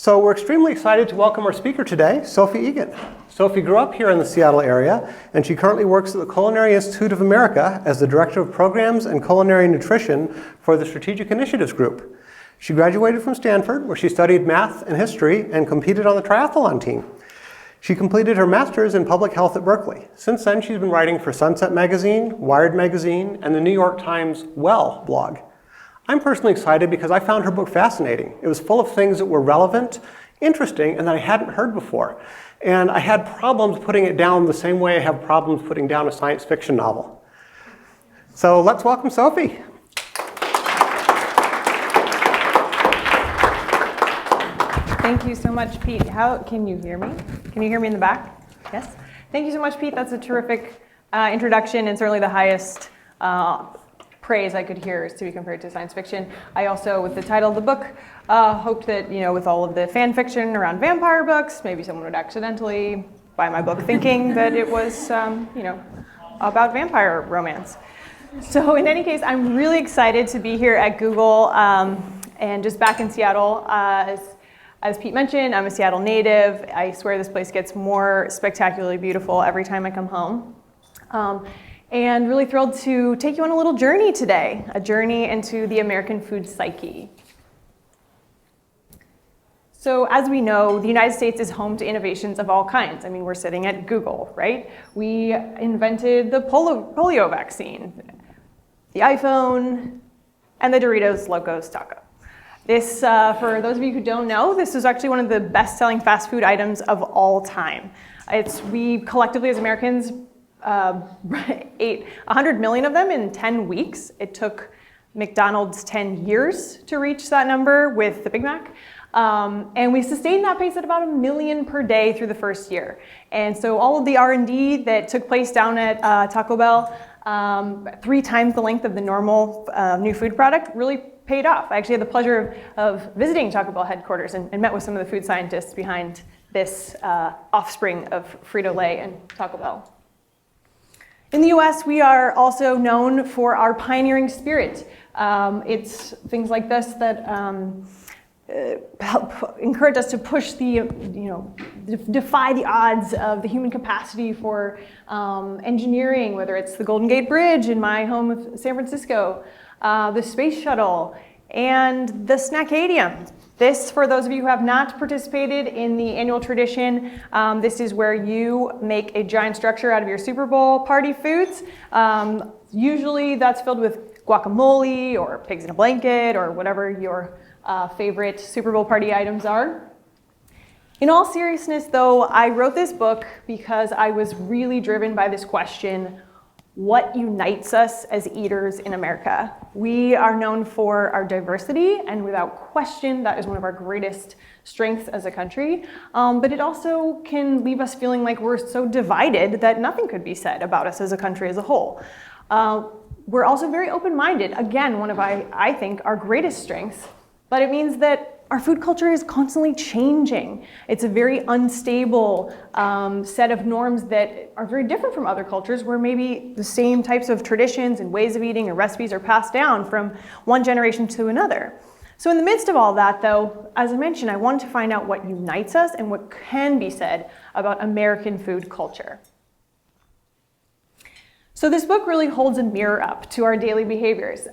So we're extremely excited to welcome our speaker today, Sophie Egan. Sophie grew up here in the Seattle area, and she currently works at the Culinary Institute of America as the Director of Programs and Culinary Nutrition for the Strategic Initiatives Group. She graduated from Stanford, where she studied math and history and competed on the triathlon team. She completed her master's in public health at Berkeley. Since then, she's been writing for Sunset Magazine, Wired Magazine, and the New York Times Well blog. I'm personally excited because I found her book fascinating. It was full of things that were relevant, interesting, and that I hadn't heard before. And I had problems putting it down the same way I have problems putting down a science fiction novel. So let's welcome Sophie. Thank you so much, Pete. How can you hear me? Can you hear me in the back? Yes? Thank you so much, Pete. That's a terrific introduction, and certainly the highest praise I could hear is to be compared to science fiction. I also, with the title of the book, hoped that, with all of the fan fiction around vampire books, maybe someone would accidentally buy my book thinking that it was, about vampire romance. So in any case, I'm really excited to be here at Google and just back in Seattle. As Pete mentioned, I'm a Seattle native. I swear this place gets more spectacularly beautiful every time I come home. And really thrilled to take you on a little journey today, a journey into the American food psyche. So as we know, the United States is home to innovations of all kinds. I mean, we're sitting at Google, right? We invented the polio vaccine, the iPhone, and the Doritos Locos Taco. This, for those of you who don't know, this is actually one of the best-selling fast food items of all time. We collectively as Americans ate 100 million of them in 10 weeks. It took McDonald's 10 years to reach that number with the Big Mac. And we sustained that pace at about 1 million per day through the first year. And so all of the R&D that took place down at Taco Bell, 3 times the length of the normal new food product, really paid off. I actually had the pleasure of visiting Taco Bell headquarters and met with some of the food scientists behind this offspring of Frito-Lay and Taco Bell. In the US, we are also known for our pioneering spirit. It's things like this that help encourage us to push defy the odds of the human capacity for engineering, whether it's the Golden Gate Bridge in my home of San Francisco, the space shuttle, and the Snackadium. This, for those of you who have not participated in the annual tradition, this is where you make a giant structure out of your Super Bowl party foods. Usually that's filled with guacamole or pigs in a blanket or whatever your favorite Super Bowl party items are. In all seriousness, though, I wrote this book because I was really driven by this question: what unites us as eaters in America? We are known for our diversity, and without question, that is one of our greatest strengths as a country. But it also can leave us feeling like we're so divided that nothing could be said about us as a country as a whole. We're also very open-minded. Again, one of, I think, our greatest strengths. But it means that our food culture is constantly changing. It's a very unstable set of norms that are very different from other cultures, where maybe the same types of traditions and ways of eating or recipes are passed down from one generation to another. So in the midst of all that, though, as I mentioned, I wanted to find out what unites us and what can be said about American food culture. So this book really holds a mirror up to our daily behaviors.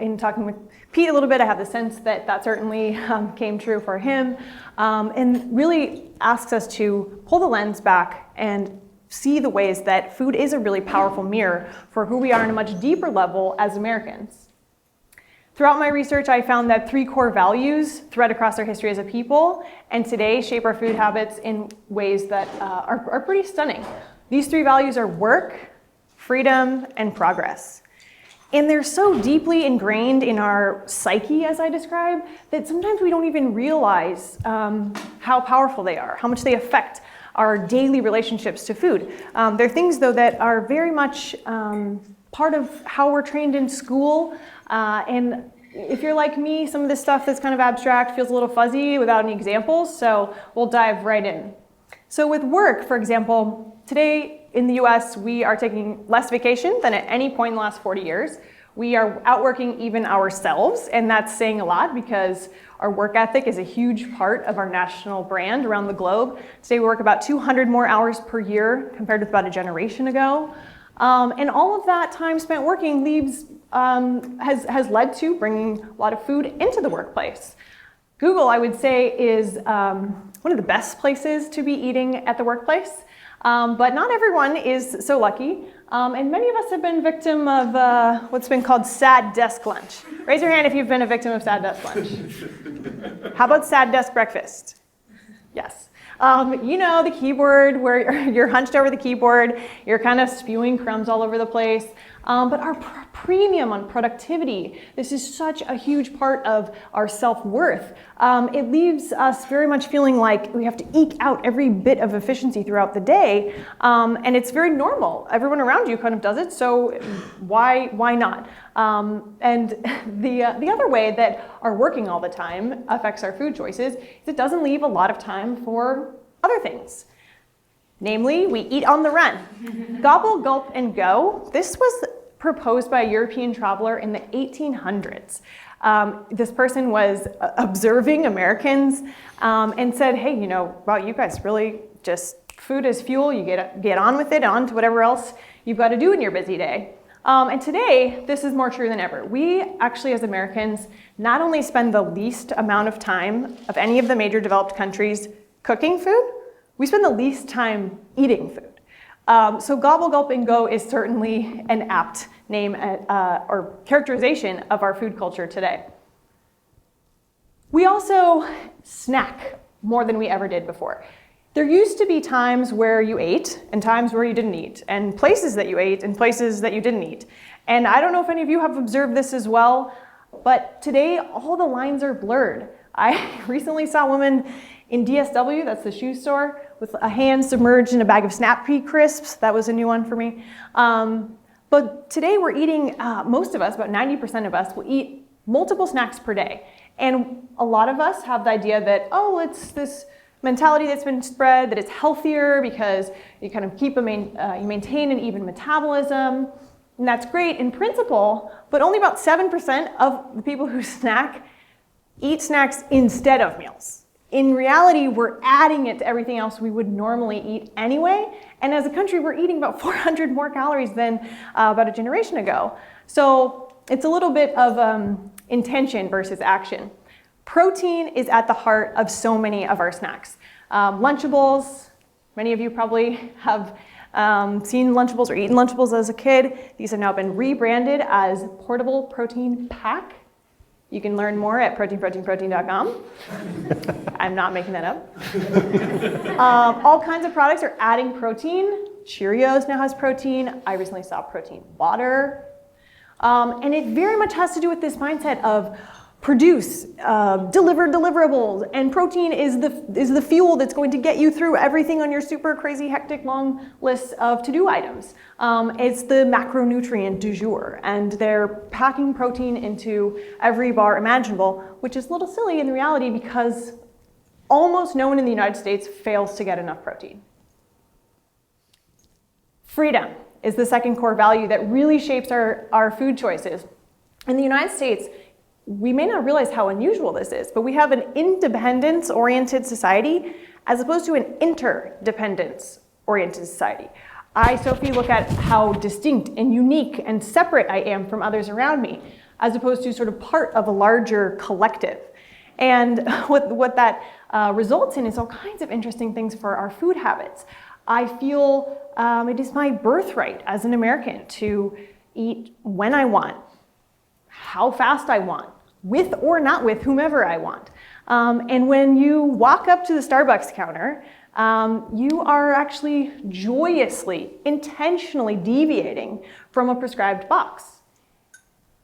In talking with Pete a little bit, I have the sense that certainly came true for him, and really asks us to pull the lens back and see the ways that food is a really powerful mirror for who we are on a much deeper level as Americans. Throughout my research, I found that 3 core values thread across our history as a people, and today shape our food habits in ways that are pretty stunning. These 3 values are work, freedom, and progress. And they're so deeply ingrained in our psyche, as I described, that sometimes we don't even realize how powerful they are, how much they affect our daily relationships to food. They're things, though, that are very much part of how we're trained in school. And if you're like me, some of this stuff that's kind of abstract feels a little fuzzy without any examples, so we'll dive right in. So with work, for example, today in the US, we are taking less vacation than at any point in the last 40 years. We are outworking even ourselves, and that's saying a lot because our work ethic is a huge part of our national brand around the globe. Today we work about 200 more hours per year compared with about a generation ago. And all of that time spent working has led to bringing a lot of food into the workplace. Google, I would say, is one of the best places to be eating at the workplace, but not everyone is so lucky. And many of us have been victim of what's been called sad desk lunch. Raise your hand if you've been a victim of sad desk lunch. How about sad desk breakfast? Yes. You know, the keyboard where you're hunched over the keyboard, you're kind of spewing crumbs all over the place. But our premium on productivity, this is such a huge part of our self-worth. It leaves us very much feeling like we have to eke out every bit of efficiency throughout the day. And it's very normal. Everyone around you kind of does it, so why not? And the other way that our working all the time affects our food choices is it doesn't leave a lot of time for other things. Namely, we eat on the run. Gobble, gulp, and go. This was proposed by a European traveler in the 1800s. This person was observing Americans and said, hey, you know, wow, you guys really just, food is fuel, you get on with it, on to whatever else you've got to do in your busy day. And today, this is more true than ever. We actually, as Americans, not only spend the least amount of time of any of the major developed countries cooking food, we spend the least time eating food. So gobble, gulp, and go is certainly an apt name or characterization of our food culture today. We also snack more than we ever did before. There used to be times where you ate and times where you didn't eat, and places that you ate and places that you didn't eat. And I don't know if any of you have observed this as well, but today all the lines are blurred. I recently saw a woman in DSW, that's the shoe store, with a hand submerged in a bag of Snap Pea crisps. That was a new one for me. But today we're eating, most of us, about 90% of us, will eat multiple snacks per day. And a lot of us have the idea that, oh, it's this mentality that's been spread, that it's healthier because you kind of keep you maintain an even metabolism. And that's great in principle, but only about 7% of the people who snack eat snacks instead of meals. In reality, we're adding it to everything else we would normally eat anyway. And as a country, we're eating about 400 more calories than about a generation ago. So it's a little bit of intention versus action. Protein is at the heart of so many of our snacks. Lunchables, many of you probably have seen Lunchables or eaten Lunchables as a kid. These have now been rebranded as Portable Protein Pack. You can learn more at proteinproteinprotein.com. I'm not making that up. All kinds of products are adding protein. Cheerios now has protein. I recently saw protein water. And it very much has to do with this mindset of produce, deliver deliverables, and protein is the fuel that's going to get you through everything on your super crazy, hectic, long list of to-do items. It's the macronutrient du jour, and they're packing protein into every bar imaginable, which is a little silly in reality because almost no one in the United States fails to get enough protein. Freedom is the second core value that really shapes our food choices. In the United States, we may not realize how unusual this is, but we have an independence-oriented society as opposed to an interdependence-oriented society. I, Sophie, look at how distinct and unique and separate I am from others around me, as opposed to sort of part of a larger collective. And what that results in is all kinds of interesting things for our food habits. I feel it is my birthright as an American to eat when I want, how fast I want, with or not with whomever I want. And when you walk up to the Starbucks counter, you are actually joyously, intentionally deviating from a prescribed box.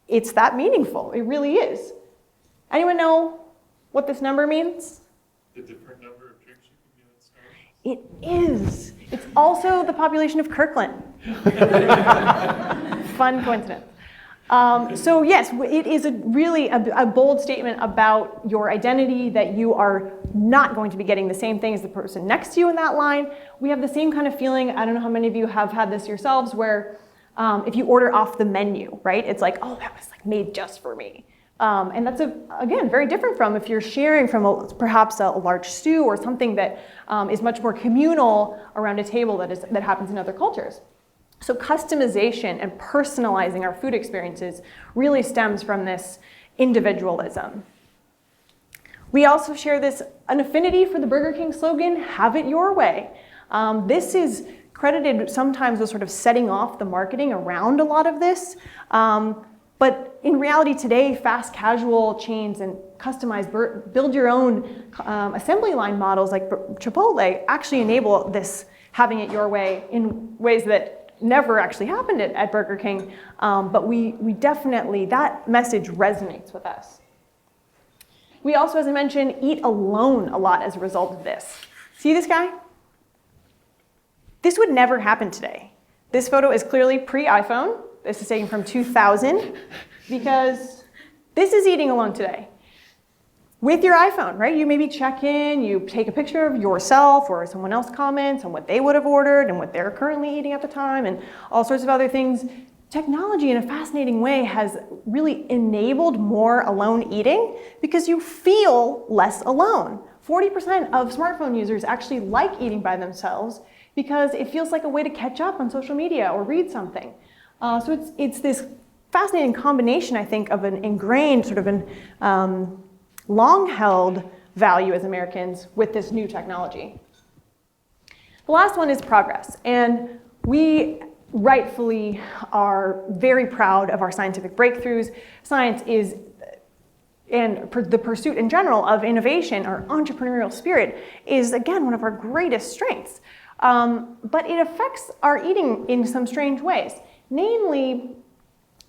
It's that meaningful. It really is. Anyone know what this number means? The different number of drinks you can get at It Starbucks? is. It's also the population of Kirkland. Fun coincidence. So yes, it is really a bold statement about your identity, that you are not going to be getting the same thing as the person next to you in that line. We have the same kind of feeling, I don't know how many of you have had this yourselves, where if you order off the menu, right? It's like, oh, that was like made just for me. And that's, again, very different from if you're sharing from perhaps a large stew or something that is much more communal around a table that happens in other cultures. So customization and personalizing our food experiences really stems from this individualism. We also share an affinity for the Burger King slogan, "Have it your way." This is credited sometimes with sort of setting off the marketing around a lot of this. But in reality today, fast casual chains and customized, build your own assembly line models like Chipotle actually enable this having it your way in ways that never actually happened at Burger King. But we definitely, that message resonates with us. We also, as I mentioned, eat alone a lot as a result of this. See this guy? This would never happen today. This photo is clearly pre-iPhone. This is taken from 2000 because this is eating alone today. With your iPhone, right? You maybe check in, you take a picture of yourself or someone else comments on what they would have ordered and what they're currently eating at the time and all sorts of other things. Technology in a fascinating way has really enabled more alone eating because you feel less alone. 40% of smartphone users actually like eating by themselves because it feels like a way to catch up on social media or read something. So it's this fascinating combination, I think, of an ingrained sort of an long-held value as Americans with this new technology. The last one is progress. And we rightfully are very proud of our scientific breakthroughs. Science is, and the pursuit in general of innovation, our entrepreneurial spirit, is, again, one of our greatest strengths. But it affects our eating in some strange ways. Namely,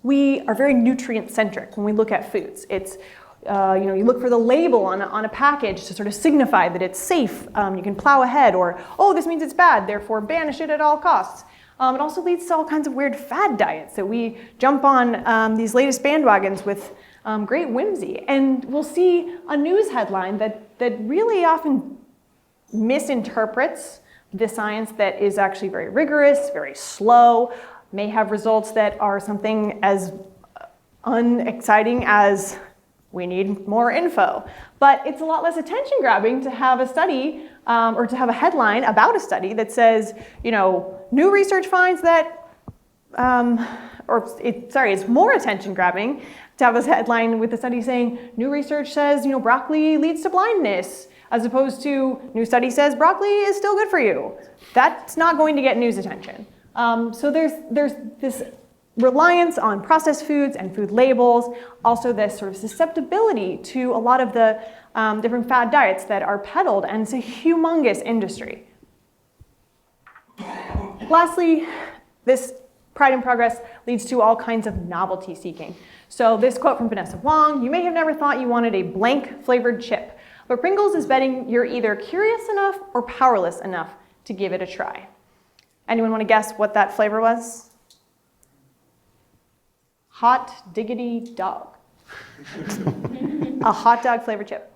we are very nutrient-centric when we look at foods. It's, you look for the label on a package to sort of signify that it's safe. You can plow ahead, or, oh, this means it's bad, therefore banish it at all costs. It also leads to all kinds of weird fad diets that we jump on these latest bandwagons with great whimsy. And we'll see a news headline that really often misinterprets the science that is actually very rigorous, very slow, may have results that are something as unexciting as we need more info. But it's a lot less attention grabbing to have a study or to have a headline about a study that says, new research finds that, it's more attention grabbing to have a headline with a study saying, new research says, broccoli leads to blindness, as opposed to new study says broccoli is still good for you. That's not going to get news attention. So there's this reliance on processed foods and food labels, also this sort of susceptibility to a lot of the different fad diets that are peddled, and it's a humongous industry. Lastly, this pride and progress leads to all kinds of novelty seeking. So this quote from Vanessa Wong, "You may have never thought you wanted a blank flavored chip, but Pringles is betting you're either curious enough or powerless enough to give it a try." Anyone want to guess what that flavor was? Hot diggity dog. A hot dog flavored chip.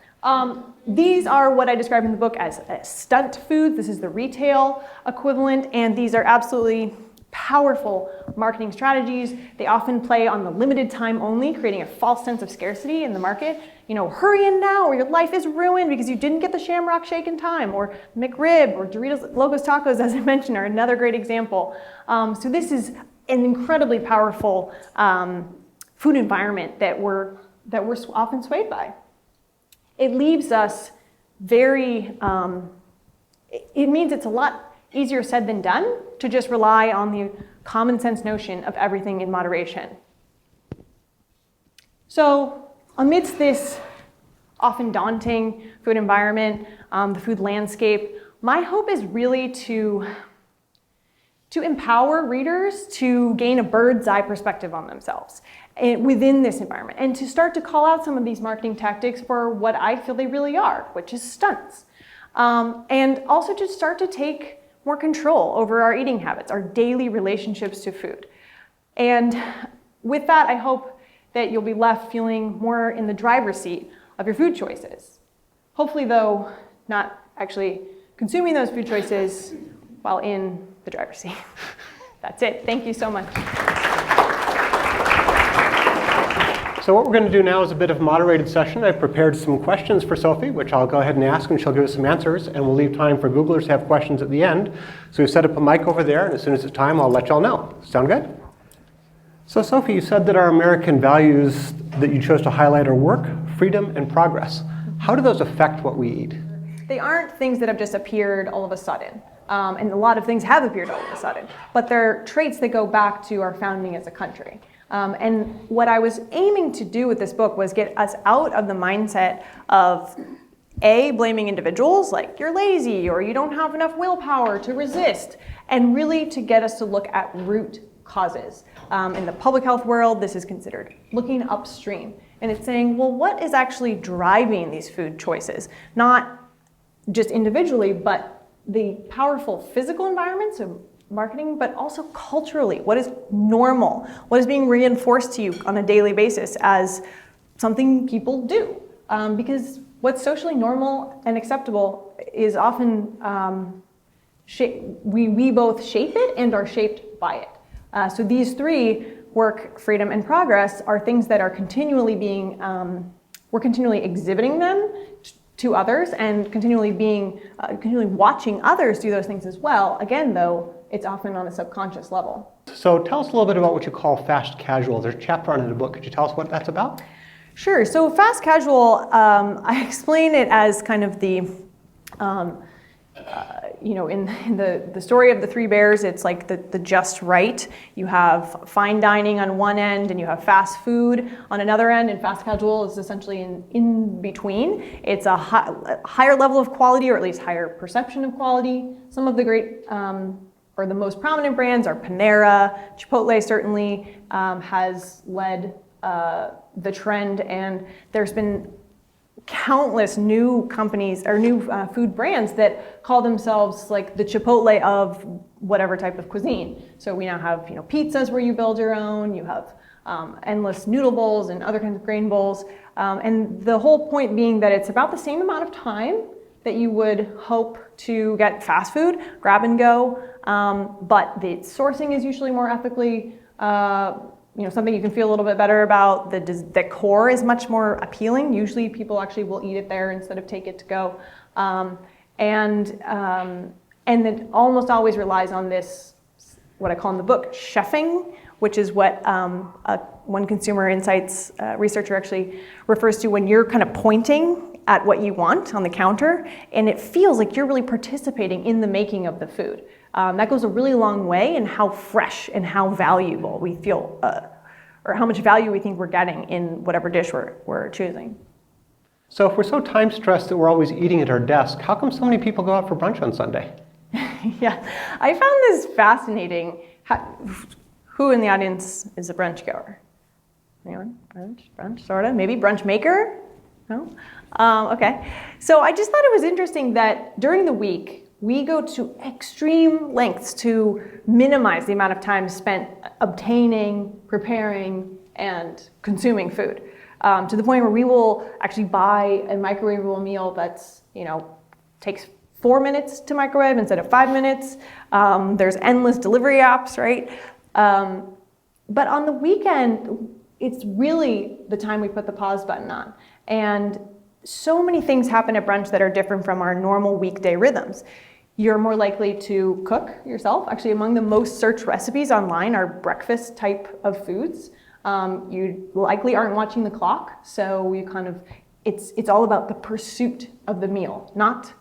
These are what I describe in the book as stunt foods. This is the retail equivalent, and these are absolutely powerful marketing strategies. They often play on the limited time only, creating a false sense of scarcity in the market. Hurry in now or your life is ruined because you didn't get the Shamrock Shake in time, or McRib or Doritos Locos Tacos, as I mentioned, are another great example. So this is an incredibly powerful food environment that we're often swayed by. It leaves us very, it means it's a lot easier said than done to just rely on the common sense notion of everything in moderation. So amidst this often daunting food environment, the food landscape, my hope is really to empower readers to gain a bird's eye perspective on themselves within this environment, and to start to call out some of these marketing tactics for what I feel they really are, which is stunts. And also to start to take more control over our eating habits, our daily relationships to food. And with that, I hope that you'll be left feeling more in the driver's seat of your food choices. Hopefully, though, not actually consuming those food choices while in the driver's seat. That's it. Thank you so much. So what we're going to do now is a bit of moderated session. I've prepared some questions for Sophie, which I'll go ahead and ask, and she'll give us some answers, and we'll leave time for Googlers to have questions at the end. So we've set up a mic over there, and as soon as it's time, I'll let y'all know. Sound good? So Sophie, you said that our American values that you chose to highlight are work, freedom, and progress. How do those affect what we eat? They aren't things that have just appeared all of a sudden. And a lot of things have appeared all of a sudden. But they're traits that go back to our founding as a country. And what I was aiming to do with this book was get us out of the mindset of blaming individuals, like you're lazy or you don't have enough willpower to resist, and really to get us to look at root causes. In the public health world, this is considered looking upstream. And it's saying, well, what is actually driving these food choices? Not just individually, but the powerful physical environments of marketing, but also culturally. What is normal? What is being reinforced to you on a daily basis as something people do? Because what's socially normal and acceptable is often, we both shape it and are shaped by it. So these three, work, freedom, and progress, are things that are continually being, we're continually exhibiting them to others and continually watching others do those things as well. Again, though, it's often on a subconscious level. So tell us a little bit about what you call fast casual. There's a chapter on it in the book. Could you tell us what that's about? Sure. So fast casual, I explain it as kind of the, in the story of the three bears, it's like the just right. You have fine dining on one end and you have fast food on another end, and fast casual is essentially in between. It's a higher level of quality, or at least higher perception of quality. Some of the great or the most prominent brands are Panera. Chipotle certainly has led the trend, and there's been countless new companies or new food brands that call themselves like the Chipotle of whatever type of cuisine. So we now have pizzas where you build your own. You have endless noodle bowls and other kinds of grain bowls, and the whole point being that it's about the same amount of time that you would hope to get fast food, grab and go, but the sourcing is usually more ethically, something you can feel a little bit better about. The decor is much more appealing. Usually people actually will eat it there instead of take it to go. And it almost always relies on this, what I call in the book, chefing, which is what one consumer insights researcher actually refers to when you're kind of pointing at what you want on the counter, and it feels like you're really participating in the making of the food. That goes a really long way in how fresh and how valuable we feel, or how much value we think we're getting in whatever dish we're choosing. So if we're so time stressed that we're always eating at our desk, how come so many people go out for brunch on Sunday? Yeah, I found this fascinating. Who in the audience is a brunch goer? Anyone? Brunch, sort of? Maybe brunch maker? No? Okay. So I just thought it was interesting that during the week, we go to extreme lengths to minimize the amount of time spent obtaining, preparing, and consuming food. To the point where we will actually buy a microwavable meal that's, takes 4 minutes to microwave instead of 5 minutes. There's endless delivery apps, right? But on the weekend, it's really the time we put the pause button on. And so many things happen at brunch that are different from our normal weekday rhythms. You're more likely to cook yourself. Actually, among the most searched recipes online are breakfast type of foods. You likely aren't watching the clock, so it's all about the pursuit of the meal, not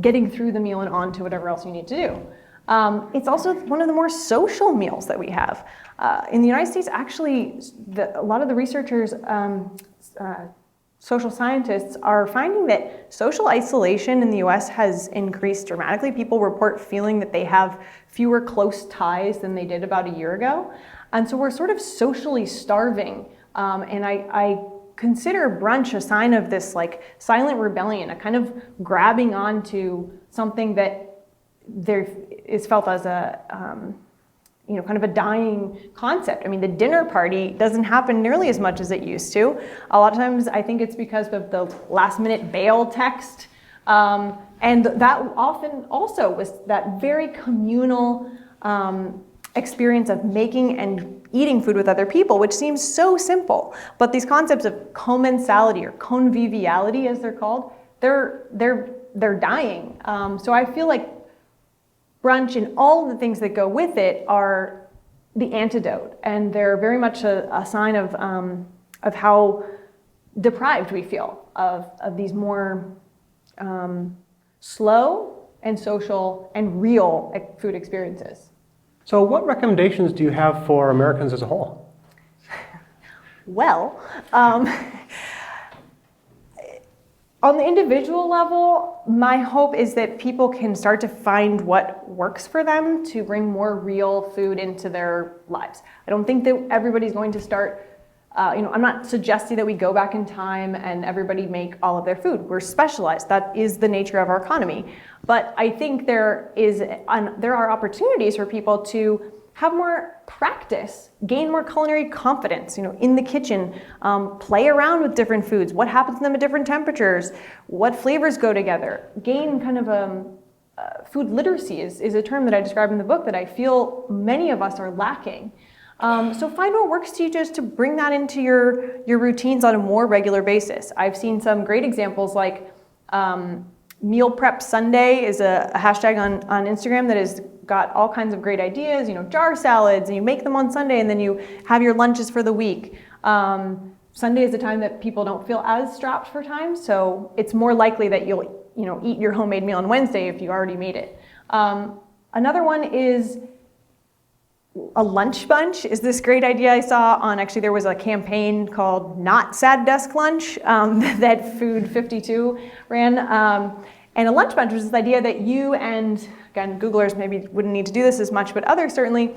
getting through the meal and on to whatever else you need to do. It's also one of the more social meals that we have. In the United States, actually, a lot of the researchers, social scientists, are finding that social isolation in the US has increased dramatically. People report feeling that they have fewer close ties than they did about a year ago. And so we're sort of socially starving. And I consider brunch a sign of this like silent rebellion, a kind of grabbing onto something that there is felt as a kind of a dying concept. I mean, the dinner party doesn't happen nearly as much as it used to. A lot of times I think it's because of the last minute bail text. And that often also was that very communal experience of making and eating food with other people, which seems so simple. But these concepts of commensality or conviviality, as they're called, they're dying. So I feel like brunch and all of the things that go with it are the antidote, and they're very much a sign of how deprived we feel of these more slow and social and real food experiences. So what recommendations do you have for Americans as a whole? Well, on the individual level, my hope is that people can start to find what works for them to bring more real food into their lives. I don't think that everybody's going to start, I'm not suggesting that we go back in time and everybody make all of their food. We're specialized. That is the nature of our economy. But I think there are opportunities for people to have more practice, gain more culinary confidence, in the kitchen, play around with different foods, what happens to them at different temperatures, what flavors go together, gain kind of food literacy is a term that I describe in the book that I feel many of us are lacking. So find what works to you just to bring that into your routines on a more regular basis. I've seen some great examples like Meal Prep Sunday is a hashtag on Instagram that has got all kinds of great ideas, jar salads, and you make them on Sunday and then you have your lunches for the week. Sunday is a time that people don't feel as strapped for time, so it's more likely that you'll eat your homemade meal on Wednesday if you already made it. Another one is a lunch bunch is this great idea I saw actually there was a campaign called Not Sad Desk Lunch that Food 52 ran. And a lunch bunch was this idea that you and, again, Googlers maybe wouldn't need to do this as much, but others certainly,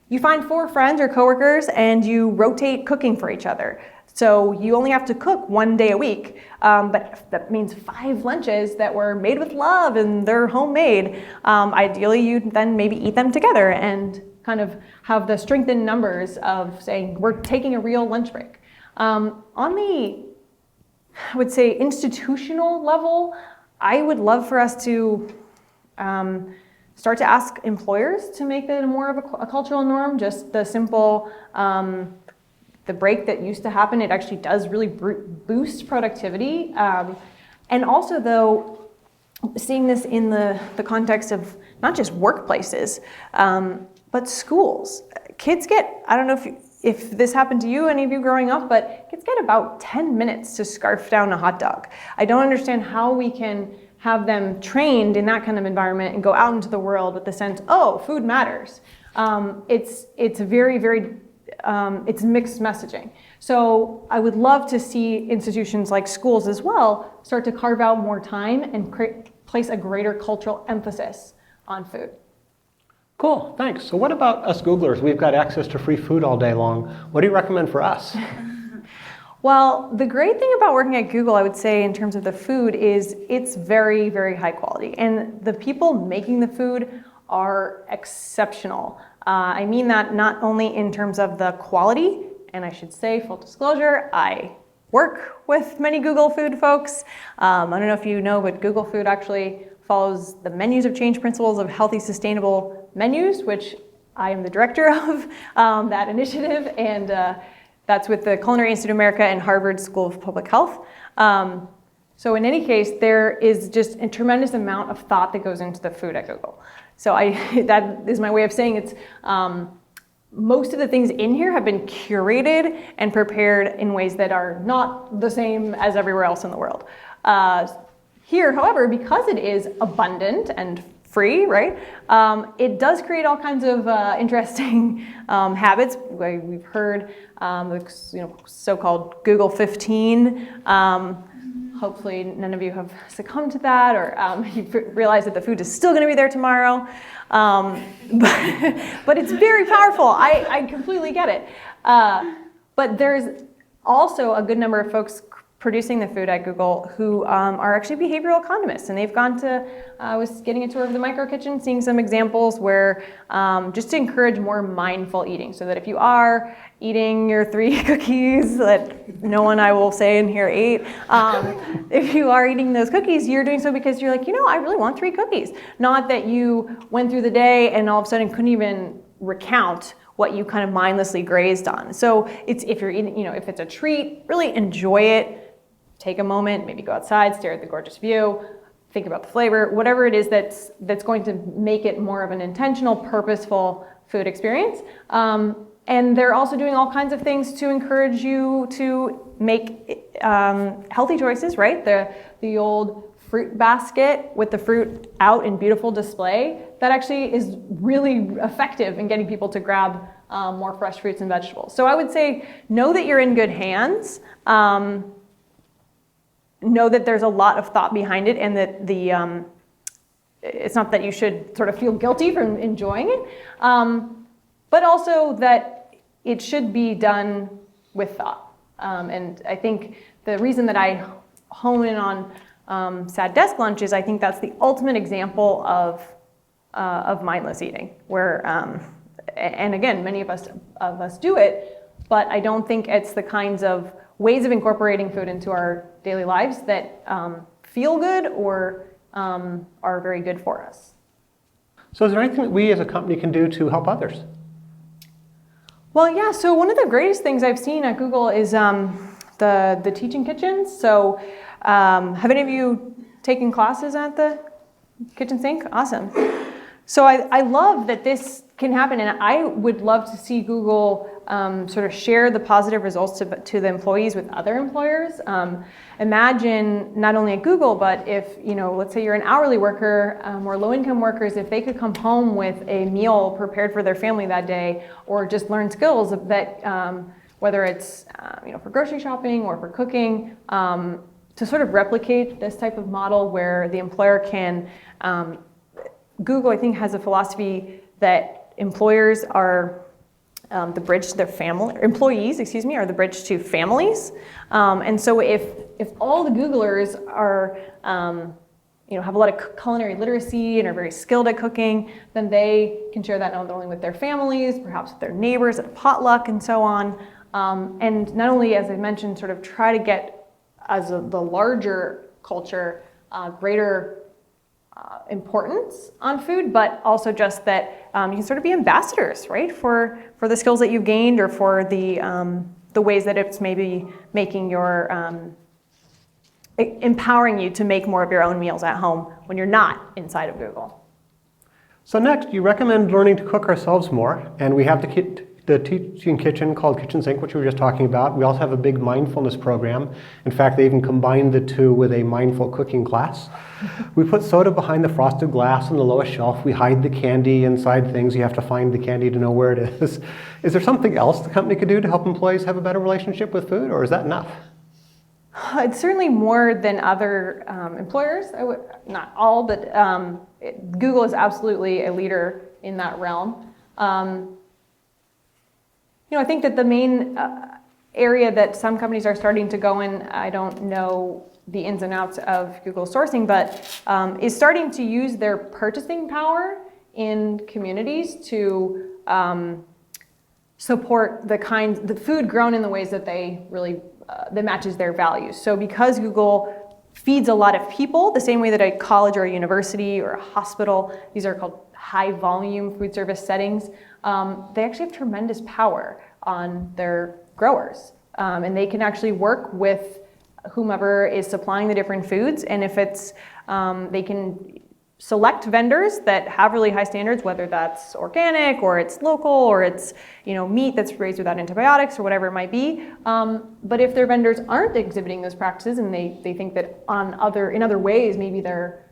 you find 4 friends or coworkers and you rotate cooking for each other. So you only have to cook 1 day a week, but that means 5 lunches that were made with love and they're homemade. Ideally, you then maybe eat them together and kind of have the strength in numbers of saying, we're taking a real lunch break. On the, I would say, institutional level, I would love for us to start to ask employers to make that more of a cultural norm, just the simple, the break that used to happen, it actually does really boost productivity. And also though, seeing this in the context of not just workplaces, but schools. Kids get, I don't know if this happened to you, any of you growing up, but kids get about 10 minutes to scarf down a hot dog. I don't understand how we can have them trained in that kind of environment and go out into the world with the sense, oh, food matters. It's very, very, it's mixed messaging. So I would love to see institutions like schools as well start to carve out more time and place a greater cultural emphasis on food. Cool, thanks. So what about us Googlers? We've got access to free food all day long. What do you recommend for us? Well, the great thing about working at Google, I would say, in terms of the food is it's very, very high quality. And the people making the food are exceptional. I mean that not only in terms of the quality, and I should say, full disclosure, I work with many Google food folks. I don't know if you know, but Google Food actually follows the Menus of Change principles of healthy, sustainable menus, which I am the director of that initiative, and that's with the Culinary Institute of America and Harvard School of Public Health. So in any case, there is just a tremendous amount of thought that goes into the food at Google. So that is my way of saying it's, most of the things in here have been curated and prepared in ways that are not the same as everywhere else in the world. Here, however, because it is abundant and free, right? It does create all kinds of interesting habits. We've heard the so-called Google 15. Hopefully none of you have succumbed to that, or you've realized that the food is still going to be there tomorrow. But it's very powerful. I completely get it. But there's also a good number of folks producing the food at Google who are actually behavioral economists, and they've gone to, I was getting a tour of the micro kitchen, seeing some examples where just to encourage more mindful eating, so that if you are eating your 3 cookies that no one I will say in here ate, if you are eating those cookies, you're doing so because you're like, I really want 3 cookies. Not that you went through the day and all of a sudden couldn't even recount what you kind of mindlessly grazed on. So it's, if you're eating, if it's a treat, really enjoy it. Take a moment, maybe go outside, stare at the gorgeous view, think about the flavor, whatever it is that's going to make it more of an intentional, purposeful food experience. And they're also doing all kinds of things to encourage you to make healthy choices, right? The old fruit basket with the fruit out in beautiful display, that actually is really effective in getting people to grab more fresh fruits and vegetables. So I would say, know that you're in good hands. Know that there's a lot of thought behind it, and that it's not that you should sort of feel guilty for enjoying it, but also that it should be done with thought. And I think the reason that I hone in on sad desk lunch is I think that's the ultimate example of mindless eating, where, and again, many of us do it, but I don't think it's the kinds of ways of incorporating food into our daily lives that feel good or are very good for us. So is there anything that we as a company can do to help others? Well, yeah, so one of the greatest things I've seen at Google is the teaching kitchens. So have any of you taken classes at the kitchen sink? Awesome. So I love that this can happen, and I would love to see Google sort of share the positive results to the employees with other employers. Imagine not only at Google, but if, let's say you're an hourly worker or low-income workers, if they could come home with a meal prepared for their family that day, or just learn skills that, whether it's for grocery shopping or for cooking, to sort of replicate this type of model where the employer can, Google, I think, has a philosophy that employers are the bridge to their family, employees, are the bridge to families. And so if all the Googlers are, have a lot of culinary literacy and are very skilled at cooking, then they can share that not only with their families, perhaps with their neighbors at a potluck and so on. And not only, as I mentioned, sort of try to get, as the larger culture, greater importance on food, but also just that you can sort of be ambassadors, right, for the skills that you've gained, or for the ways that it's maybe making your empowering you to make more of your own meals at home when you're not inside of Google. So next, you recommend learning to cook ourselves more, and we have the teaching kitchen called Kitchen Sink, which we were just talking about. We also have a big mindfulness program. In fact, they even combined the two with a mindful cooking class. We put soda behind the frosted glass on the lowest shelf. We hide the candy inside things. You have to find the candy to know where it is. Is there something else the company could do to help employees have a better relationship with food, or is that enough? It's certainly more than other employers. Not all, but Google is absolutely a leader in that realm. I think that the main area that some companies are starting to go in, I don't know the ins and outs of Google sourcing, but is starting to use their purchasing power in communities to support the food grown in the ways that they really, that matches their values. So because Google feeds a lot of people, the same way that a college or a university or a hospital, these are called high volume food service settings, they actually have tremendous power on their growers. And they can actually work with whomever is supplying the different foods. And if it's, they can select vendors that have really high standards, whether that's organic or it's local or it's meat that's raised without antibiotics or whatever it might be. But if their vendors aren't exhibiting those practices and they think that in other ways maybe they're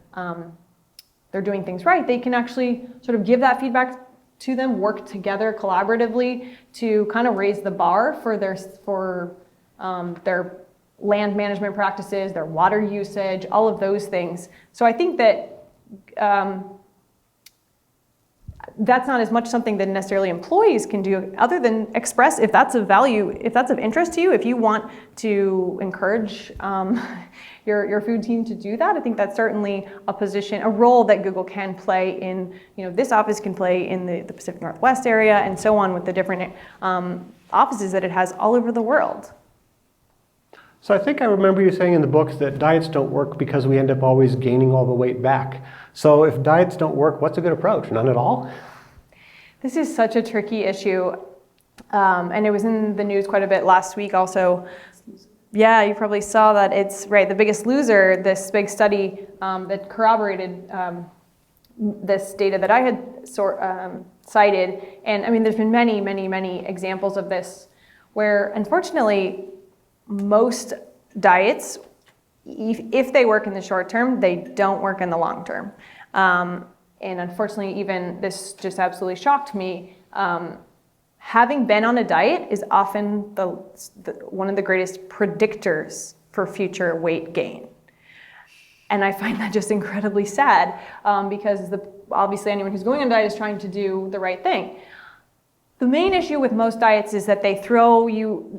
doing things right, they can actually sort of give that feedback to them, work together collaboratively to kind of raise the bar for their land management practices, their water usage, all of those things. So I think that that's not as much something that necessarily employees can do, other than express if that's of value, if that's of interest to you, if you want to encourage your food team to do that. I think that's certainly a role that Google can play in, this office can play in the Pacific Northwest area and so on, with the different offices that it has all over the world. So I think I remember you saying in the books that diets don't work because we end up always gaining all the weight back. So if diets don't work, what's a good approach? None at all? This is such a tricky issue, and it was in the news quite a bit last week also. Yeah, you probably saw that. It's right, The Biggest Loser, this big study that corroborated this data that I had cited. And I mean, there's been many, many, many examples of this where, unfortunately, most diets, if they work in the short term, they don't work in the long term. And unfortunately, even this just absolutely shocked me. Having been on a diet is often one of the greatest predictors for future weight gain. And I find that just incredibly sad because obviously anyone who's going on a diet is trying to do the right thing. The main issue with most diets is that they throw you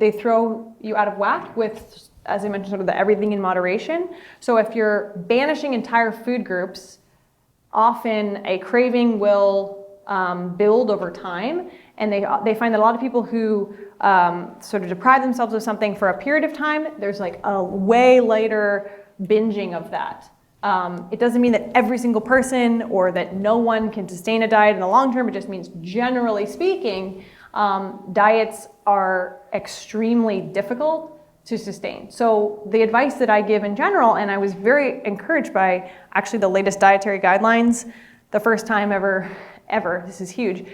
out of whack with, as I mentioned, sort of the everything in moderation. So if you're banishing entire food groups, often a craving will build over time, and they find that a lot of people who sort of deprive themselves of something for a period of time, there's like a way later binging of that. It doesn't mean that every single person or that no one can sustain a diet in the long term. It just means, generally speaking, diets are extremely difficult to sustain. So the advice that I give in general, and I was very encouraged by actually the latest dietary guidelines, the first time ever, this is huge,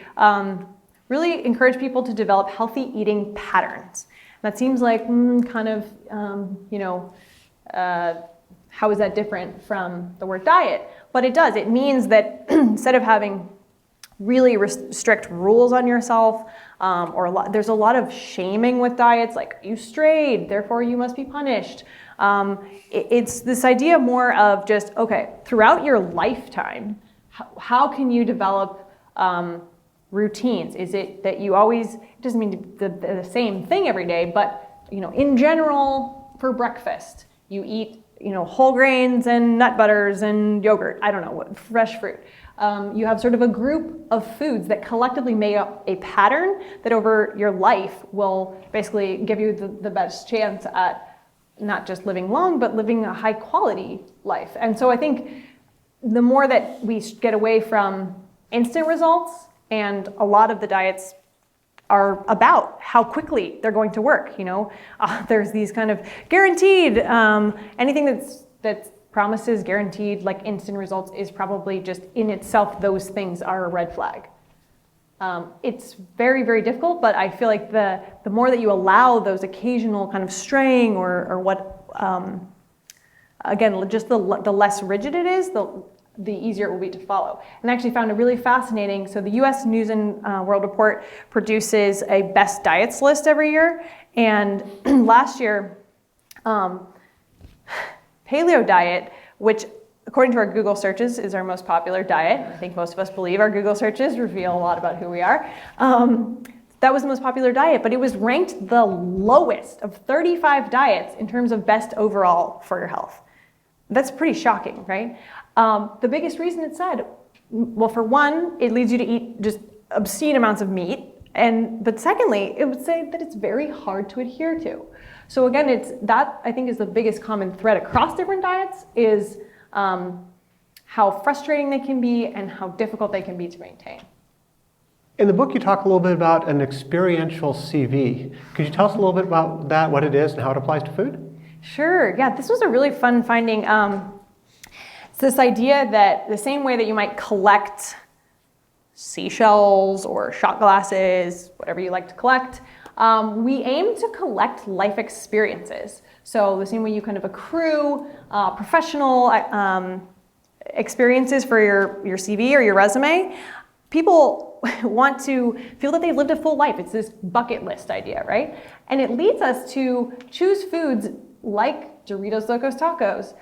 really encourage people to develop healthy eating patterns. And that seems like how is that different from the word diet? But it does. It means that instead of having really strict rules on yourself, there's a lot of shaming with diets, like you strayed, therefore you must be punished. It's this idea more of just, okay, throughout your lifetime, how can you develop routines? Is it that you always, it doesn't mean the same thing every day, but in general, for breakfast, you eat whole grains and nut butters and yogurt, I don't know, fresh fruit. You have sort of a group of foods that collectively make up a pattern that over your life will basically give you the best chance at not just living long, but living a high quality life. And so I think the more that we get away from instant results, and a lot of the diets are about how quickly they're going to work. There's these kind of guaranteed, anything that promises guaranteed like instant results is probably just in itself, those things are a red flag. It's very, very difficult, but I feel like the more that you allow those occasional kind of straying or what, again, just the less rigid it is, the easier it will be to follow. And I actually found it really fascinating. So the US News and World Report produces a best diets list every year. And last year, paleo diet, which according to our Google searches is our most popular diet. I think most of us believe our Google searches reveal a lot about who we are. That was the most popular diet, but it was ranked the lowest of 35 diets in terms of best overall for your health. That's pretty shocking, right? The biggest reason it said, well, for one, it leads you to eat just obscene amounts of meat. But secondly, it would say that it's very hard to adhere to. So again, that I think is the biggest common thread across different diets is how frustrating they can be and how difficult they can be to maintain. In the book, you talk a little bit about an experiential CV. Could you tell us a little bit about that, what it is, and how it applies to food? Sure, yeah, this was a really fun finding. It's this idea that the same way that you might collect seashells or shot glasses, whatever you like to collect, we aim to collect life experiences. So the same way you kind of accrue professional experiences for your CV or your resume, people want to feel that they've lived a full life. It's this bucket list idea, right? And it leads us to choose foods like Doritos Locos Tacos,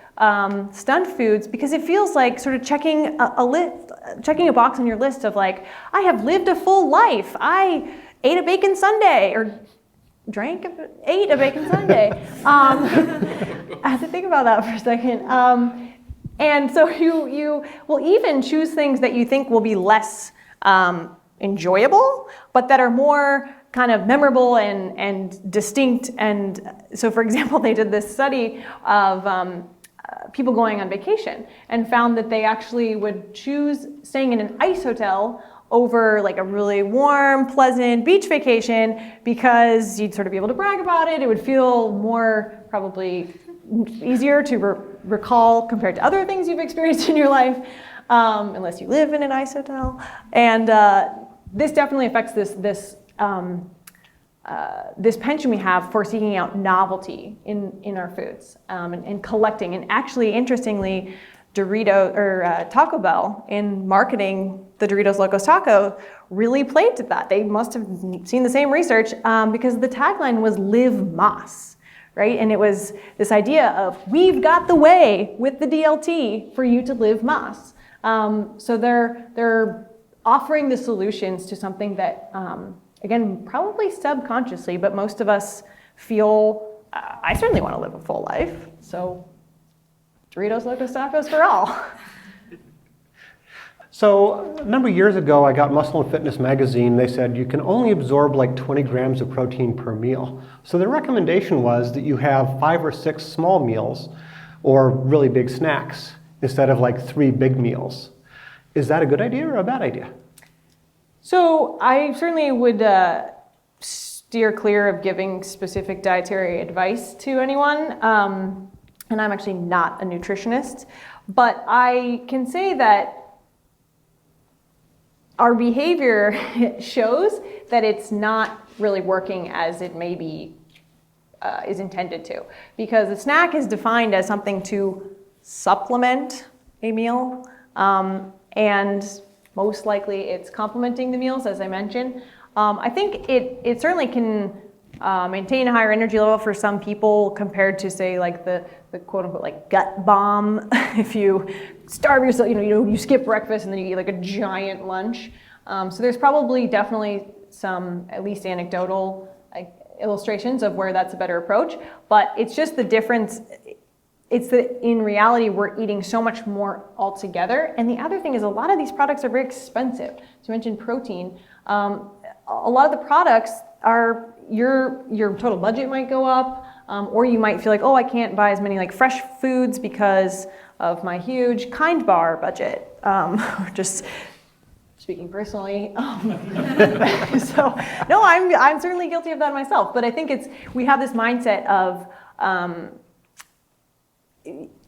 stunt foods, because it feels like sort of checking a box on your list of like, I have lived a full life. I ate a bacon sundae, or ate a bacon sundae. I have to think about that for a second. And so you will even choose things that you think will be less enjoyable, but that are more kind of memorable and distinct. And so, for example, they did this study of people going on vacation and found that they actually would choose staying in an ice hotel over like a really warm, pleasant beach vacation because you'd sort of be able to brag about it. It would feel more probably easier to recall compared to other things you've experienced in your life, unless you live in an ice hotel. And this definitely affects this penchant we have for seeking out novelty in our foods and collecting. And actually, interestingly, Taco Bell, in marketing the Doritos Locos Taco, really played to that. They must have seen the same research because the tagline was "Live Más," right? And it was this idea of we've got the way with the DLT for you to live más. So they're offering the solutions to something that, again, probably subconsciously, but most of us feel, I certainly want to live a full life. So Doritos Locos Tacos for all. So a number of years ago, I got Muscle and Fitness magazine. They said you can only absorb like 20 grams of protein per meal. So the recommendation was that you have 5 or 6 small meals or really big snacks instead of like 3 big meals. Is that a good idea or a bad idea? So I certainly would steer clear of giving specific dietary advice to anyone. And I'm actually not a nutritionist, but I can say that our behavior shows that it's not really working as it maybe is intended to, because a snack is defined as something to supplement a meal, and most likely it's complementing the meals, as I mentioned. I think it certainly can maintain a higher energy level for some people compared to, say, like the quote unquote like gut bomb. If you starve yourself, you skip breakfast and then you eat like a giant lunch. So there's probably definitely some, at least anecdotal illustrations of where that's a better approach, but it's just the difference. It's that in reality, we're eating so much more altogether. And the other thing is a lot of these products are very expensive. So you mentioned protein. A lot of the products are, your total budget might go up, or you might feel like, oh, I can't buy as many like fresh foods because of my huge Kind Bar budget. Just speaking personally. So no, I'm certainly guilty of that myself. But I think we have this mindset of,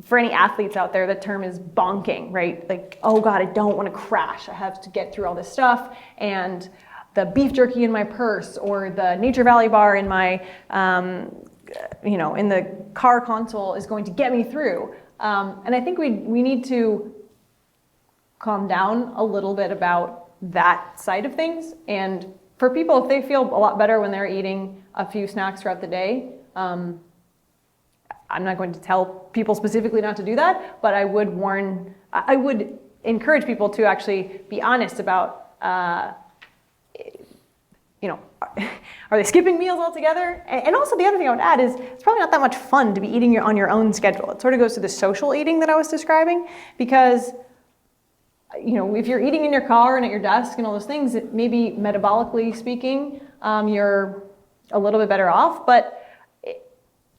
for any athletes out there, the term is bonking, right? Like, oh God, I don't want to crash. I have to get through all this stuff. And the beef jerky in my purse or the Nature Valley bar in my, in the car console is going to get me through. And I think we need to calm down a little bit about that side of things. And for people, if they feel a lot better when they're eating a few snacks throughout the day, I'm not going to tell people specifically not to do that, but I would encourage people to actually be honest about, are they skipping meals altogether? And also the other thing I would add is it's probably not that much fun to be eating on your own schedule. It sort of goes to the social eating that I was describing, because if you're eating in your car and at your desk and all those things, maybe metabolically speaking, you're a little bit better off, but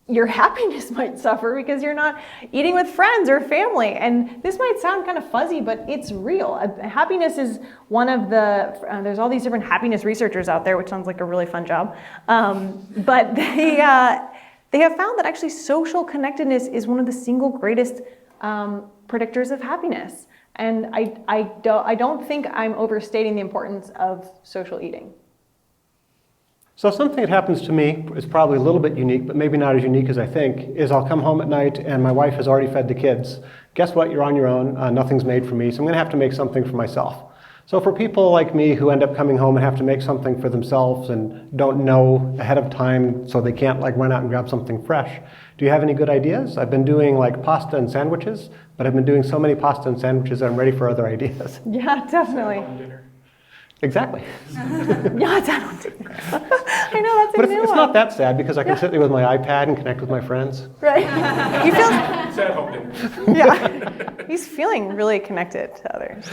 your happiness might suffer because you're not eating with friends or family. And this might sound kind of fuzzy, but it's real. Happiness is one of there's all these different happiness researchers out there, which sounds like a really fun job. But they have found that actually social connectedness is one of the single greatest predictors of happiness. And I don't think I'm overstating the importance of social eating. So something that happens to me is probably a little bit unique, but maybe not as unique as I think, is I'll come home at night and my wife has already fed the kids. Guess what? You're on your own. Nothing's made for me, so I'm going to have to make something for myself. So for people like me who end up coming home and have to make something for themselves and don't know ahead of time, so they can't run out and grab something fresh, do you have any good ideas? I've been doing pasta and sandwiches, but I've been doing so many pasta and sandwiches that I'm ready for other ideas. Yeah, definitely. Exactly. Yeah, it's at home dinner. I know, that's a but new it's one. not that sad because I can sit there with my iPad and connect with my friends. Right. You feel. It's at home dinner. Yeah. He's feeling really connected to others.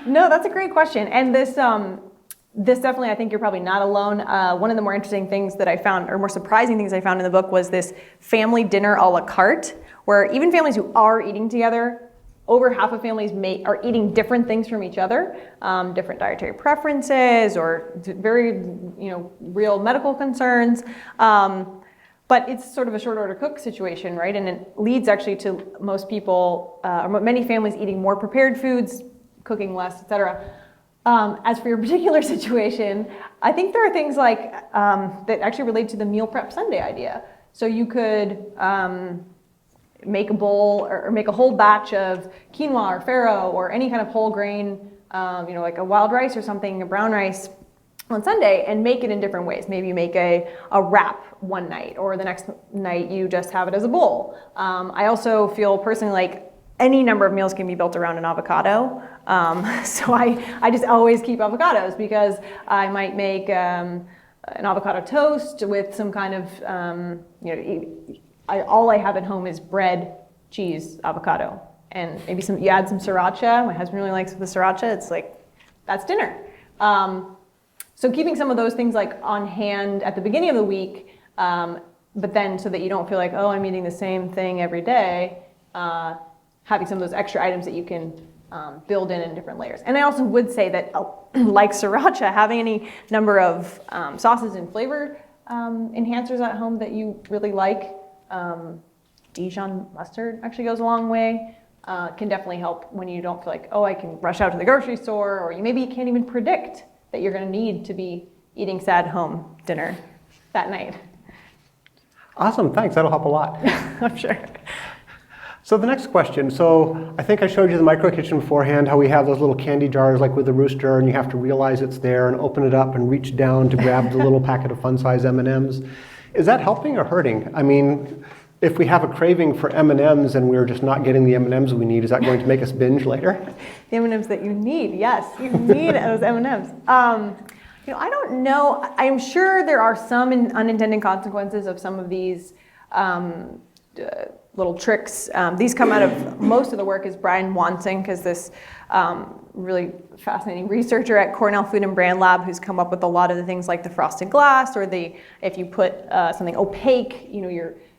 No, that's a great question. And this definitely, I think you're probably not alone. One of the more interesting things that I found, or more surprising things I found in the book, was this family dinner a la carte, where even families who are eating together over half of families are eating different things from each other, different dietary preferences or very, real medical concerns. But it's sort of a short order cook situation, right? And it leads actually to most people, or many families eating more prepared foods, cooking less, et cetera. As for your particular situation, I think there are things like that actually relate to the meal prep Sunday idea. So you could make a bowl or make a whole batch of quinoa or farro or any kind of whole grain, like a wild rice or something, a brown rice on Sunday, and make it in different ways. Maybe you make a wrap one night, or the next night you just have it as a bowl. I also feel personally like any number of meals can be built around an avocado. So I just always keep avocados because I might make an avocado toast with some kind of, all I have at home is bread, cheese, avocado, and maybe you add some sriracha. My husband really likes the sriracha. It's like, that's dinner. So keeping some of those things like on hand at the beginning of the week, but then so that you don't feel like, oh, I'm eating the same thing every day, having some of those extra items that you can build in different layers. And I also would say that, like sriracha, having any number of sauces and flavor enhancers at home that you really like, Dijon mustard actually goes a long way, can definitely help when you don't feel like, oh, I can rush out to the grocery store, or maybe you can't even predict that you're going to need to be eating sad home dinner that night. Awesome, thanks. That'll help a lot. I'm sure. So the next question. So I think I showed you the micro kitchen beforehand, how we have those little candy jars like with the rooster, and you have to realize it's there and open it up and reach down to grab the little packet of fun-size M&Ms. Is that helping or hurting? I mean, if we have a craving for M&Ms and we're just not getting the M&Ms we need, is that going to make us binge later? The M&Ms that you need, yes, you need those M&Ms. I don't know. I'm sure there are some unintended consequences of some of these little tricks. These come out of, most of the work is Brian Wansink, because this really fascinating researcher at Cornell Food and Brand Lab who's come up with a lot of the things like the frosted glass, or if you put something opaque,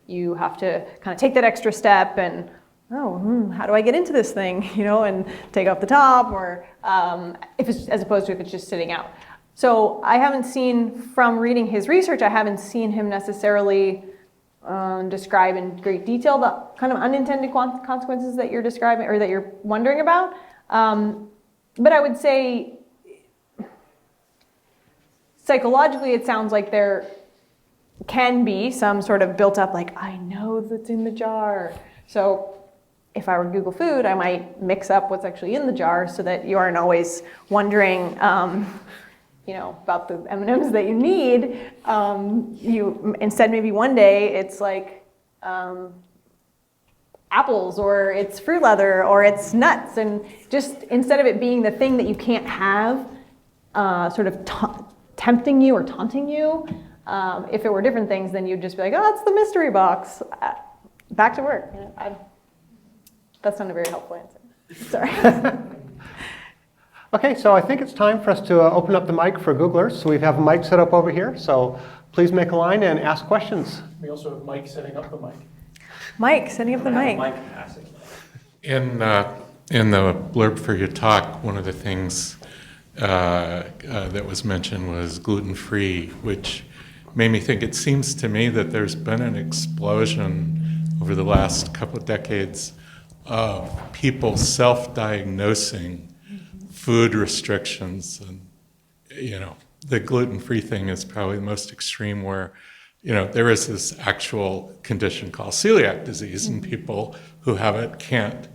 you have to kind of take that extra step and, how do I get into this thing, and take off the top, or as opposed to if it's just sitting out. So I haven't seen, from reading his research, I haven't seen him necessarily describe in great detail the kind of unintended consequences that you're describing or that you're wondering about. But I would say psychologically it sounds like there can be some sort of built up, like, I know that's in the jar. So if I were to Google food, I might mix up what's actually in the jar so that you aren't always wondering about the M&Ms that you need. Instead, maybe one day it's like apples, or it's fruit leather, or it's nuts, and just instead of it being the thing that you can't have, sort of tempting you or taunting you, if it were different things, then you'd just be like, oh, that's the mystery box. Back to work. That's not a very helpful answer. Sorry. Okay, so I think it's time for us to open up the mic for Googlers. So we have a mic set up over here. So please make a line and ask questions. We also have Mike setting up the mic. Mike, setting up the mic. In the blurb for your talk, one of the things that was mentioned was gluten-free, which made me think, it seems to me that there's been an explosion over the last couple of decades of people self-diagnosing food restrictions. And, the gluten-free thing is probably the most extreme, where, there is this actual condition called celiac disease, and people who have it can't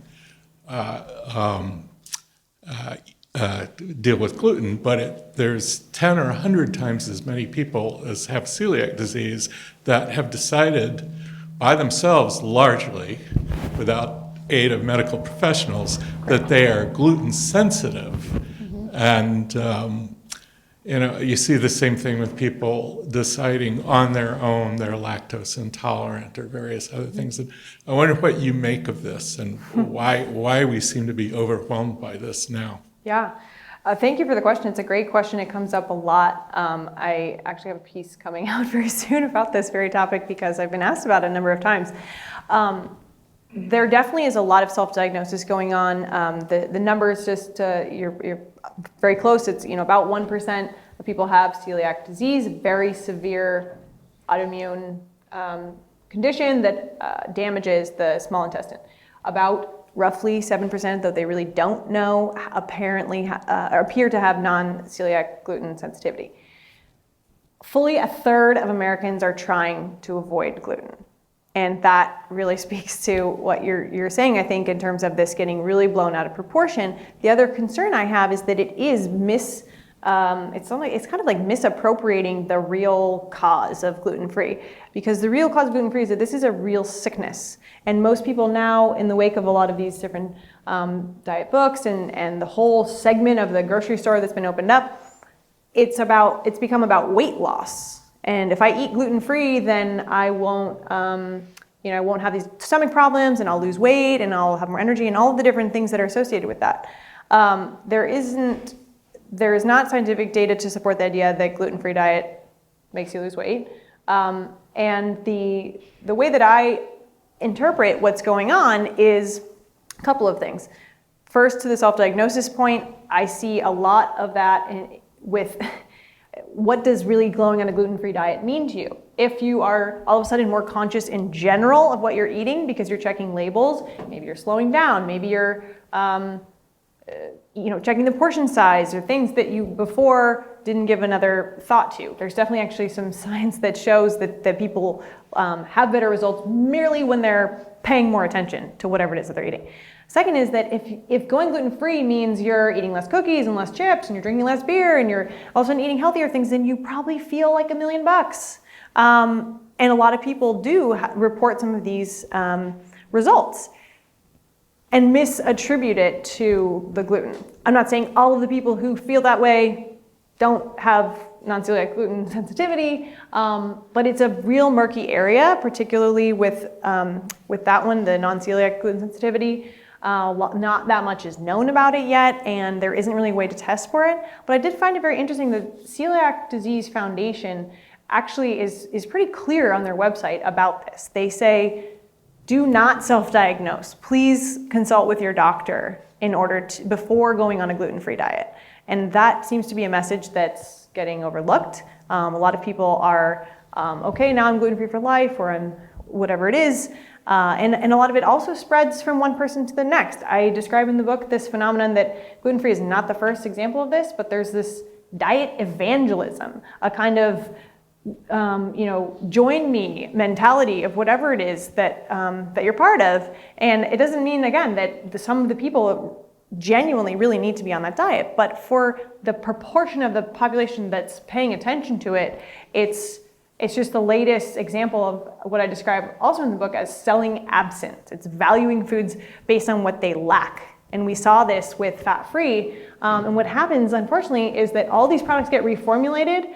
deal with gluten, but there's 10 or 100 times as many people as have celiac disease that have decided by themselves, largely without aid of medical professionals, that they are gluten sensitive. Mm-hmm. And you see the same thing with people deciding on their own they're lactose intolerant or various other things. And I wonder what you make of this, and why we seem to be overwhelmed by this now. Yeah, thank you for the question. It's a great question. It comes up a lot. I actually have a piece coming out very soon about this very topic because I've been asked about it a number of times. There definitely is a lot of self-diagnosis going on. The numbers you're very close. It's about 1% of people have celiac disease, very severe autoimmune condition that damages the small intestine. About roughly 7%, though they really don't know, apparently appear to have non-celiac gluten sensitivity. Fully a third of Americans are trying to avoid gluten. And that really speaks to what you're saying, I think, in terms of this getting really blown out of proportion. The other concern I have is that it is it's kind of like misappropriating the real cause of gluten-free, because the real cause of gluten-free is that this is a real sickness. And most people now, in the wake of a lot of these different diet books and the whole segment of the grocery store that's been opened up, it's become about weight loss. And if I eat gluten-free, then I won't have these stomach problems, and I'll lose weight, and I'll have more energy, and all of the different things that are associated with that. There is not scientific data to support the idea that gluten-free diet makes you lose weight. And the way that I interpret what's going on is a couple of things. First, to the self-diagnosis point, I see a lot of that with what does really going on a gluten-free diet mean to you? If you are all of a sudden more conscious in general of what you're eating because you're checking labels, maybe you're slowing down, maybe you're checking the portion size, or things that you before didn't give another thought to. There's definitely actually some science that shows that people have better results merely when they're paying more attention to whatever it is that they're eating. Second is that if going gluten-free means you're eating less cookies and less chips and you're drinking less beer and you're all of a sudden eating healthier things, then you probably feel like $1 million. And a lot of people do report some of these results and misattribute it to the gluten. I'm not saying all of the people who feel that way don't have non-celiac gluten sensitivity, but it's a real murky area, particularly with that one, the non-celiac gluten sensitivity. Not that much is known about it yet, and there isn't really a way to test for it. But I did find it very interesting. The Celiac Disease Foundation actually is pretty clear on their website about this. They say, do not self-diagnose. Please consult with your doctor before going on a gluten-free diet. And that seems to be a message that's getting overlooked. A lot of people are, okay, now I'm gluten-free for life, or I'm whatever it is. And a lot of it also spreads from one person to the next. I describe in the book this phenomenon that gluten-free is not the first example of this, but there's this diet evangelism, a kind of join me mentality of whatever it is that you're part of. And it doesn't mean, again, that some of the people genuinely really need to be on that diet, but for the proportion of the population that's paying attention to it, it's just the latest example of what I describe also in the book as selling absent. It's valuing foods based on what they lack. And we saw this with fat-free. And what happens, unfortunately, is that all these products get reformulated,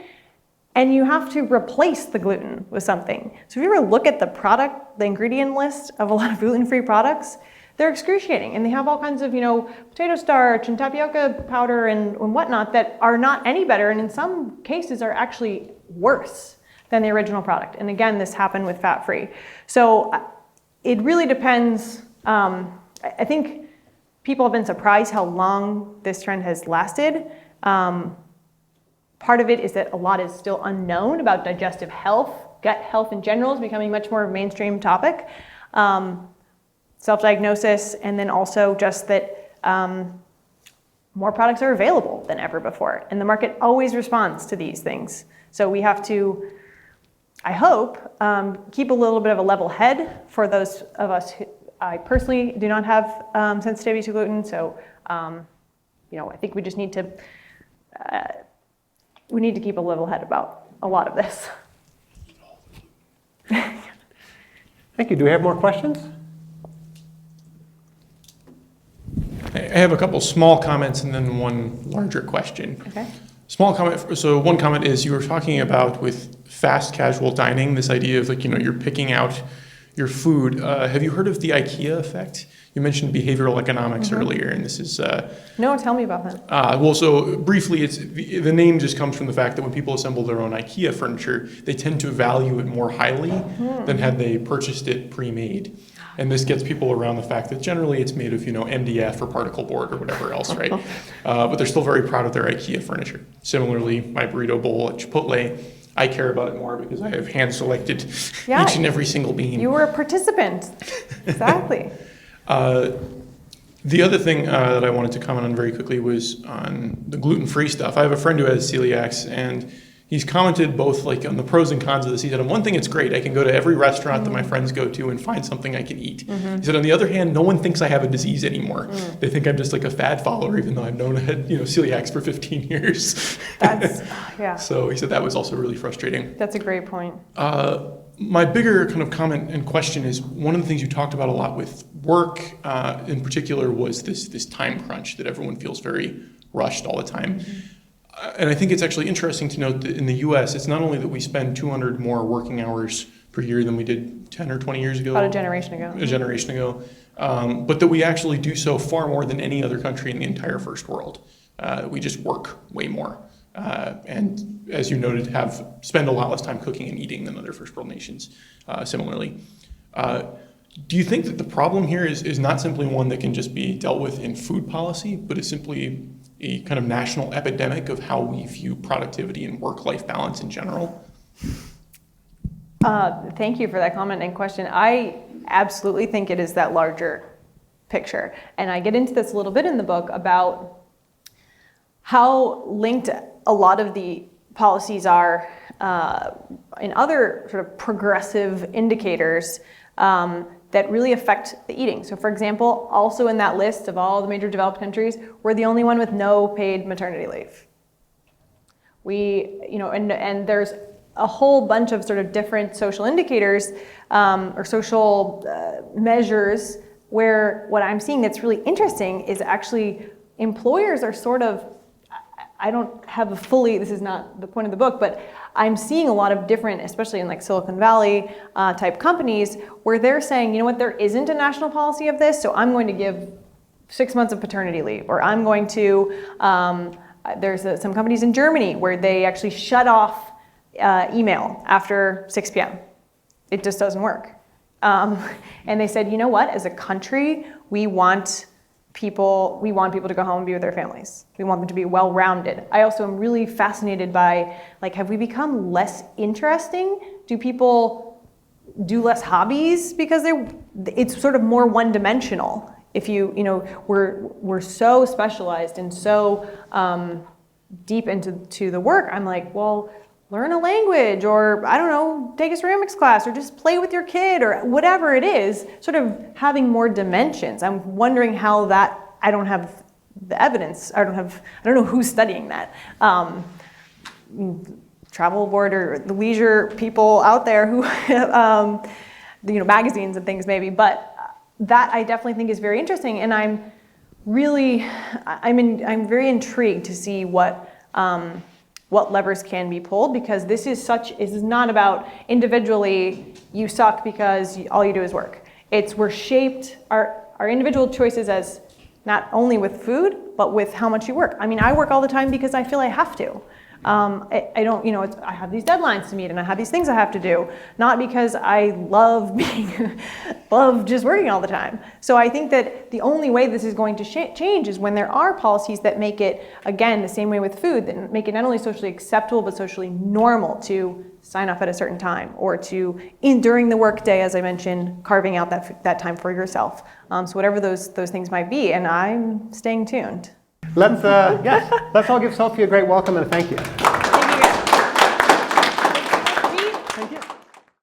and you have to replace the gluten with something. So if you ever look at the ingredient list of a lot of gluten-free products, they're excruciating. And they have all kinds of, potato starch and tapioca powder and whatnot that are not any better, and in some cases are actually worse than the original product. And again, this happened with fat-free. So it really depends. I think people have been surprised how long this trend has lasted. Part of it is that a lot is still unknown about digestive health. Gut health in general is becoming much more of a mainstream topic. Self-diagnosis, and then also just that more products are available than ever before. And the market always responds to these things. So we have to, I hope, keep a little bit of a level head for those of us who, I personally do not have sensitivity to gluten. So, I think we just need to, keep a level head about a lot of this. Thank you. Do we have more questions? I have a couple small comments and then one larger question. Okay. Small comment. So one comment is you were talking about with fast casual dining, this idea of you're picking out your food. Have you heard of the IKEA effect? You mentioned behavioral economics earlier, and this is... No, tell me about that. Well, so briefly, the name just comes from the fact that when people assemble their own IKEA furniture, they tend to value it more highly than had they purchased it pre-made. And this gets people around the fact that generally it's made of, MDF or particle board or whatever else, right? But they're still very proud of their IKEA furniture. Similarly, my burrito bowl at Chipotle, I care about it more because I have hand-selected each and every single bean. You were a participant. Exactly. The other thing that I wanted to comment on very quickly was on the gluten-free stuff. I have a friend who has celiacs, and he's commented both like on the pros and cons of this. He said, on one thing, it's great. I can go to every restaurant that my friends go to and find something I can eat. He said, on the other hand, no one thinks I have a disease anymore. They think I'm just like a fad follower, even though I've known I had celiacs for 15 years. That's, yeah. So he said that was also really frustrating. That's a great point. My bigger kind of comment and question is, one of the things you talked about a lot with work in particular was this time crunch that everyone feels very rushed all the time. And I think it's actually interesting to note that in the US, it's not only that we spend 200 more working hours per year than we did 10 or 20 years ago. About a generation ago. But that we actually do so far more than any other country in the entire first world. We just work way more. And as you noted, spend a lot less time cooking and eating than other first world nations similarly. Do you think that the problem here is not simply one that can just be dealt with in food policy, but is simply a kind of national epidemic of how we view productivity and work-life balance in general? Thank you for that comment and question. I absolutely think it is that larger picture. And I get into this a little bit in the book about how linked a lot of the policies are in other sort of progressive indicators that really affect the eating. So for example, also in that list of all the major developed countries, we're the only one with no paid maternity leave. And there's a whole bunch of sort of different social indicators or social measures where what I'm seeing that's really interesting is actually employers are sort of, I don't have a fully, this is not the point of the book, but I'm seeing a lot of different, especially in like Silicon Valley type companies, where they're saying, you know what, there isn't a national policy of this, so I'm going to give 6 months of paternity leave, or I'm going to, there's some companies in Germany where they actually shut off email after 6 p.m. It just doesn't work. And they said, you know what, as a country, we want people to go home and be with their families. We want them to be well-rounded. I also am really fascinated by, like, have we become less interesting? Do people do less hobbies because it's sort of more one-dimensional? If we're so specialized and so deep into the work. I'm like, well, learn a language, or I don't know, take a ceramics class, or just play with your kid, or whatever it is, sort of having more dimensions. I'm wondering how that, I don't have the evidence. I don't know who's studying that. Travel board or the leisure people out there who, magazines and things maybe, but that I definitely think is very interesting. And I'm very intrigued to see what levers can be pulled, because this is not about individually you suck because all you do is work. We're shaped, our individual choices as not only with food, but with how much you work. I mean, I work all the time because I feel I have to. I don't, I have these deadlines to meet and I have these things I have to do, not because I love love just working all the time. So I think that the only way this is going to change is when there are policies that make it, again, the same way with food, that make it not only socially acceptable, but socially normal to sign off at a certain time, or to, during the workday, as I mentioned, carving out that time for yourself. So whatever those things might be, and I'm staying tuned. Let's all give Sophie a great welcome and a thank you.